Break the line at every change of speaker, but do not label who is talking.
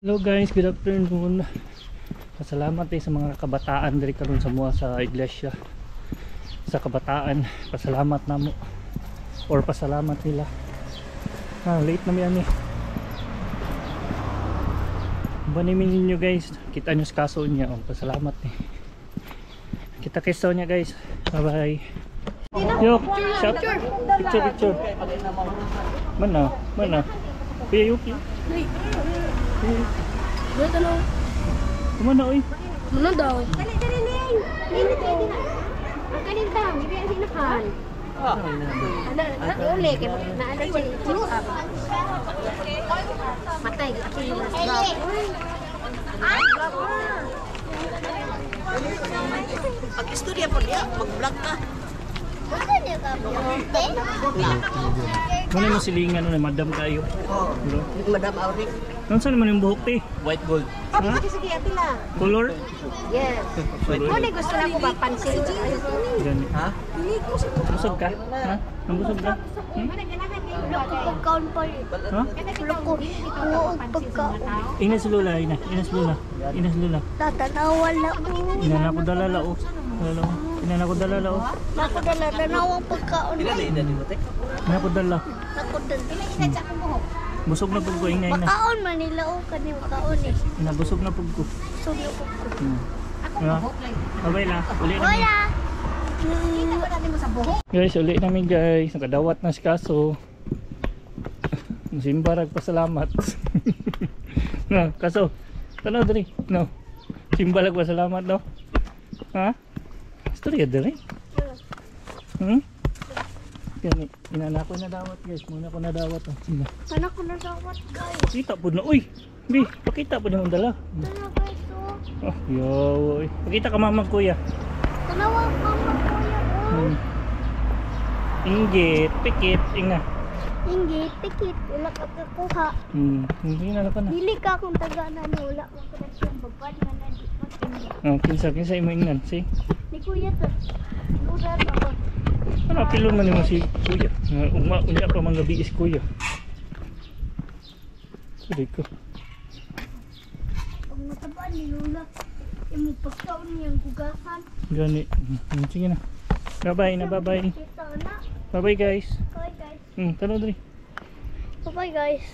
Hello guys, good afternoon. Pasalamat sa mga kabataan diri karon sa mua sa iglesia. Sa kabataan, pasalamat namo or pasalamat nila. Late na mi ani. Banimin ninyo guys, kita nyo sa kaso niya. Pasalamat ni. Kita kiss niya guys. Bye bye. Yo, shot. Picture. Mana? Kuya Yuki.
Dito na.
Kumana oy.
Ano daw?
Dali, Ning. Dili, dili. Ang kalintang, hindi ang sinakan. Ano, uli, kaya naala siya. Matay, ako yung nasgrap.
Pag-istorya po niya, mag-vlog na.
Muna mo silingan na madam kayo.
Oo. Madam Auring.
Saan naman yung buhok te?
White gold.
Sige, ati lang.
Color?
Yes. Kung gusto na ko mapansin.
Gani.
Ha?
Busog ka? Ha? Nambusog ka?
Pagkaon pa rin.
Ha?
Loko. Oo, pagkaon.
Inas lula, Inas lula.
Tatanawan na ko.
Inana ko dalala o. Inana ko dalala o.
Nakudala, nanawang pagkaon.
Ilan na edad mo, te?
Inana ko dala.
Nakudala.
Busog na pug ko ingay na.
Makaon man nila o kani makaon eh.
Inabusog na pug ko.
So niyo ko.
Babay la. Uli na.
Hola. Kita ba natin mo sa buhok?
Guys, uli namin guys. Nakadawat na si Kaso. Simbarag pasalamat. No, Kaso. Tanaw dali. No. Simbalag pasalamat no. Ha? Istorya dali. Gani, inana ko na dawat guys. Muna ko na dawat. Sige.
Anak ko na dawat guys.
Kita po na. Uy! Bi, pakita po na yung dala.
Dala guys oh.
Oh, yoy. Pakita ka mamang kuya.
Tanawang mama kuya oh.
Inggit, pikit, inga.
Inggit, tikit, wala ka kakuha.
Hindi na ka na.
Dili ka kung taga na wala mo ka na siyang babad nga na di magtinda.
Oh, kinsa imo ingnan, si.
Ni kuya to. Lugar ako.
Ano apilon man nimo si kuya? Unya pa man gabi is kuya. Sorry ko.
Pag mataba ni Lula, yung pagkaon niyang gugasan.
Gani. Sige na. Bye-bye na, bye-bye.
Kita na.
Bye-bye guys.
Bye guys.
Tanaw dali.
Bye guys.